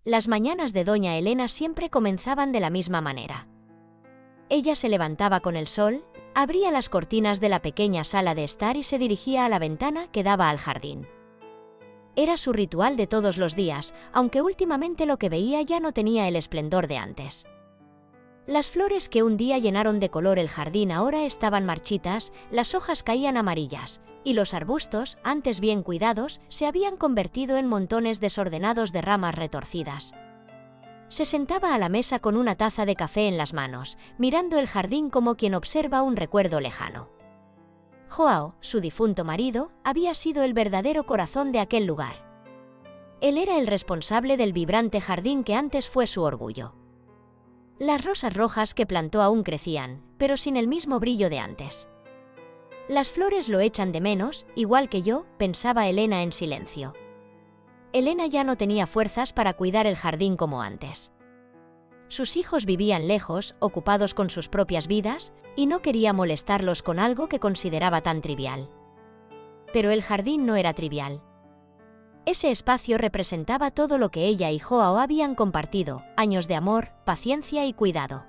Las mañanas de doña Elena siempre comenzaban de la misma manera. Ella se levantaba con el sol, abría las cortinas de la pequeña sala de estar y se dirigía a la ventana que daba al jardín. Era su ritual de todos los días, aunque últimamente lo que veía ya no tenía el esplendor de antes. Las flores que un día llenaron de color el jardín ahora estaban marchitas, las hojas caían amarillas, y los arbustos, antes bien cuidados, se habían convertido en montones desordenados de ramas retorcidas. Se sentaba a la mesa con una taza de café en las manos, mirando el jardín como quien observa un recuerdo lejano. Joao, su difunto marido, había sido el verdadero corazón de aquel lugar. Él era el responsable del vibrante jardín que antes fue su orgullo. Las rosas rojas que plantó aún crecían, pero sin el mismo brillo de antes. Las flores lo echan de menos, igual que yo, pensaba Elena en silencio. Elena ya no tenía fuerzas para cuidar el jardín como antes. Sus hijos vivían lejos, ocupados con sus propias vidas, y no quería molestarlos con algo que consideraba tan trivial. Pero el jardín no era trivial. Ese espacio representaba todo lo que ella y Joao habían compartido, años de amor, paciencia y cuidado.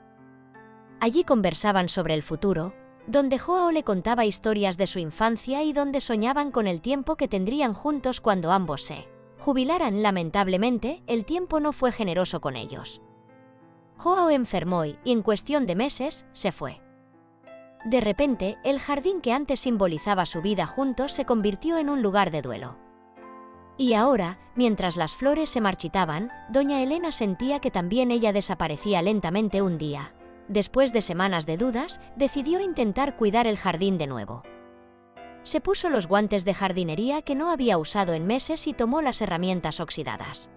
Allí conversaban sobre el futuro, donde Joao le contaba historias de su infancia y donde soñaban con el tiempo que tendrían juntos cuando ambos se jubilaran. Lamentablemente, el tiempo no fue generoso con ellos. Joao enfermó y, en cuestión de meses, se fue. De repente, el jardín que antes simbolizaba su vida juntos se convirtió en un lugar de duelo. Y ahora, mientras las flores se marchitaban, doña Elena sentía que también ella desaparecía lentamente un día. Después de semanas de dudas, decidió intentar cuidar el jardín de nuevo. Se puso los guantes de jardinería que no había usado en meses y tomó las herramientas oxidadas.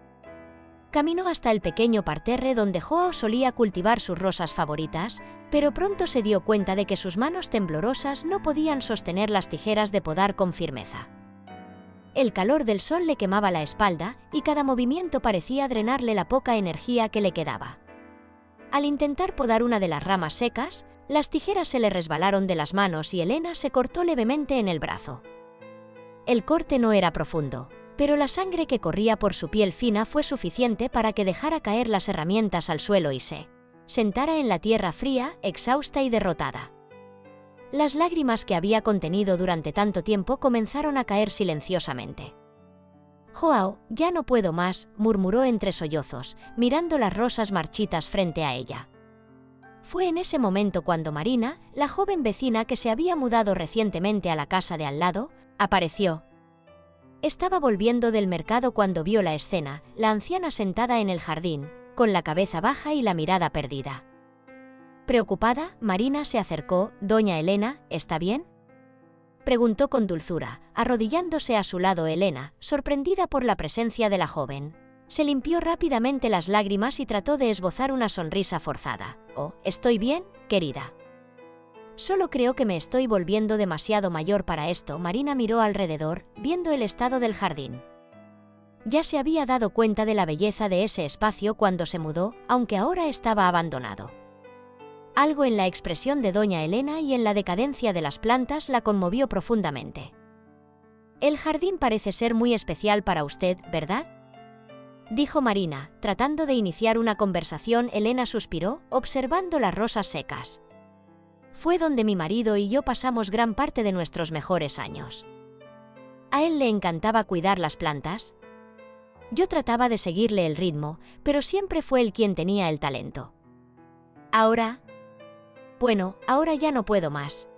Caminó hasta el pequeño parterre donde Joao solía cultivar sus rosas favoritas, pero pronto se dio cuenta de que sus manos temblorosas no podían sostener las tijeras de podar con firmeza. El calor del sol le quemaba la espalda y cada movimiento parecía drenarle la poca energía que le quedaba. Al intentar podar una de las ramas secas, las tijeras se le resbalaron de las manos y Elena se cortó levemente en el brazo. El corte no era profundo, pero la sangre que corría por su piel fina fue suficiente para que dejara caer las herramientas al suelo y se sentara en la tierra fría, exhausta y derrotada. Las lágrimas que había contenido durante tanto tiempo comenzaron a caer silenciosamente. «Joao, ya no puedo más», murmuró entre sollozos, mirando las rosas marchitas frente a ella. Fue en ese momento cuando Marina, la joven vecina que se había mudado recientemente a la casa de al lado, apareció. Estaba volviendo del mercado cuando vio la escena, la anciana sentada en el jardín, con la cabeza baja y la mirada perdida. Preocupada, Marina se acercó. «Doña Elena, ¿está bien?», preguntó con dulzura, arrodillándose a su lado. Elena, sorprendida por la presencia de la joven, se limpió rápidamente las lágrimas y trató de esbozar una sonrisa forzada. «Oh, estoy bien, querida. Solo creo que me estoy volviendo demasiado mayor para esto». Marina miró alrededor, viendo el estado del jardín. Ya se había dado cuenta de la belleza de ese espacio cuando se mudó, aunque ahora estaba abandonado. Algo en la expresión de doña Elena y en la decadencia de las plantas la conmovió profundamente. «El jardín parece ser muy especial para usted, ¿verdad?», dijo Marina, tratando de iniciar una conversación. Elena suspiró, observando las rosas secas. «Fue donde mi marido y yo pasamos gran parte de nuestros mejores años. A él le encantaba cuidar las plantas. Yo trataba de seguirle el ritmo, pero siempre fue él quien tenía el talento. Ahora ya no puedo más.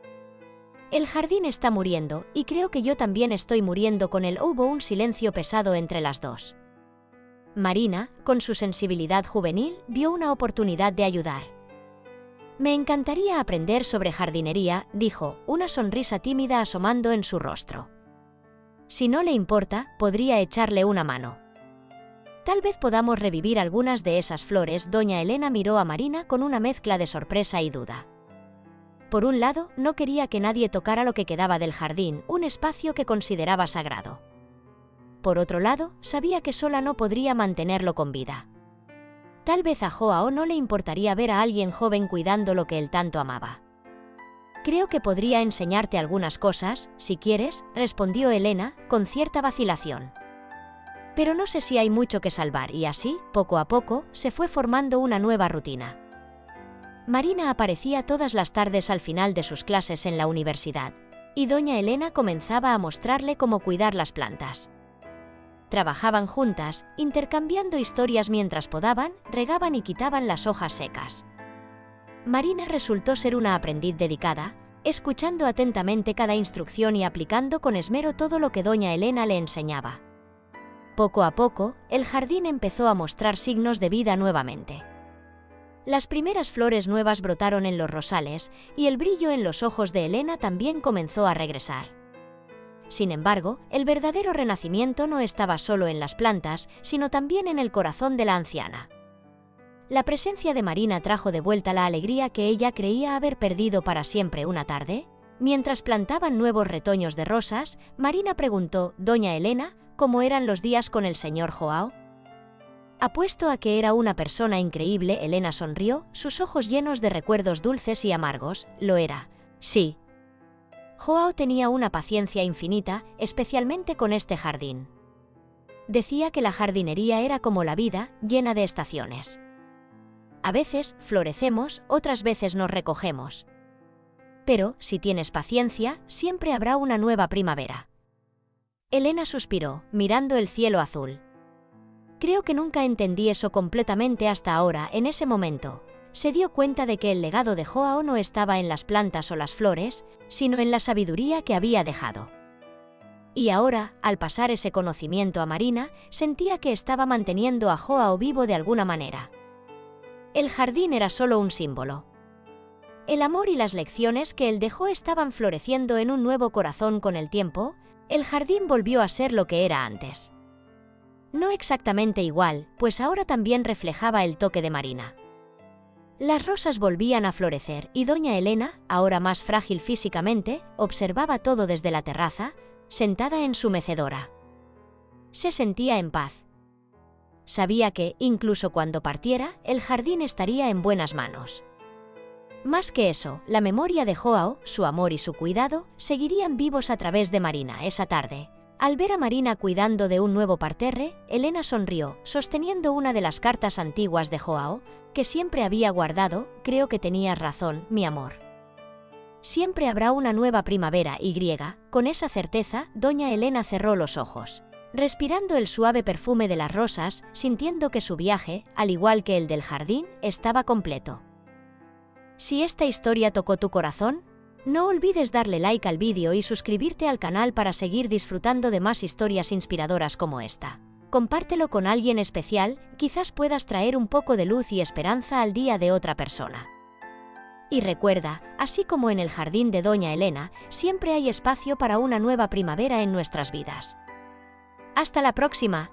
El jardín está muriendo, y creo que yo también estoy muriendo con él». Hubo un silencio pesado entre las dos. Marina, con su sensibilidad juvenil, vio una oportunidad de ayudar. «Me encantaría aprender sobre jardinería», dijo, una sonrisa tímida asomando en su rostro. «Si no le importa, podría echarle una mano. Tal vez podamos revivir algunas de esas flores». Doña Elena miró a Marina con una mezcla de sorpresa y duda. Por un lado, no quería que nadie tocara lo que quedaba del jardín, un espacio que consideraba sagrado. Por otro lado, sabía que sola no podría mantenerlo con vida. Tal vez a Joao no le importaría ver a alguien joven cuidando lo que él tanto amaba. Creo que podría enseñarte algunas cosas, si quieres, respondió Elena, con cierta vacilación. Pero no sé si hay mucho que salvar y así, poco a poco, se fue formando una nueva rutina. Marina aparecía todas las tardes al final de sus clases en la universidad, y doña Elena comenzaba a mostrarle cómo cuidar las plantas. Trabajaban juntas, intercambiando historias mientras podaban, regaban y quitaban las hojas secas. Marina resultó ser una aprendiz dedicada, escuchando atentamente cada instrucción y aplicando con esmero todo lo que doña Elena le enseñaba. Poco a poco, el jardín empezó a mostrar signos de vida nuevamente. Las primeras flores nuevas brotaron en los rosales, y el brillo en los ojos de Elena también comenzó a regresar. Sin embargo, el verdadero renacimiento no estaba solo en las plantas, sino también en el corazón de la anciana. La presencia de Marina trajo de vuelta la alegría que ella creía haber perdido para siempre una tarde. Mientras plantaban nuevos retoños de rosas, Marina preguntó: «Doña Elena, ¿cómo eran los días con el señor Joao?» «Apuesto a que era una persona increíble», Elena sonrió, sus ojos llenos de recuerdos dulces y amargos. «Lo era. Sí. Joao tenía una paciencia infinita, especialmente con este jardín. Decía que la jardinería era como la vida, llena de estaciones. A veces florecemos, otras veces nos recogemos. Pero, si tienes paciencia, siempre habrá una nueva primavera». Elena suspiró, mirando el cielo azul. «Creo que nunca entendí eso completamente hasta ahora». En ese momento, se dio cuenta de que el legado de Joao no estaba en las plantas o las flores, sino en la sabiduría que había dejado. Y ahora, al pasar ese conocimiento a Marina, sentía que estaba manteniendo a Joao vivo de alguna manera. El jardín era solo un símbolo. El amor y las lecciones que él dejó estaban floreciendo en un nuevo corazón con el tiempo. El jardín volvió a ser lo que era antes. No exactamente igual, pues ahora también reflejaba el toque de Marina. Las rosas volvían a florecer y doña Elena, ahora más frágil físicamente, observaba todo desde la terraza, sentada en su mecedora. Se sentía en paz. Sabía que, incluso cuando partiera, el jardín estaría en buenas manos. Más que eso, la memoria de Joao, su amor y su cuidado, seguirían vivos a través de Marina esa tarde. Al ver a Marina cuidando de un nuevo parterre, Elena sonrió, sosteniendo una de las cartas antiguas de Joao, que siempre había guardado. «Creo que tenías razón, mi amor. Siempre habrá una nueva primavera». Con esa certeza, doña Elena cerró los ojos, respirando el suave perfume de las rosas, sintiendo que su viaje, al igual que el del jardín, estaba completo. Si esta historia tocó tu corazón, no olvides darle like al vídeo y suscribirte al canal para seguir disfrutando de más historias inspiradoras como esta. Compártelo con alguien especial, quizás puedas traer un poco de luz y esperanza al día de otra persona. Y recuerda, así como en el jardín de doña Elena, siempre hay espacio para una nueva primavera en nuestras vidas. ¡Hasta la próxima!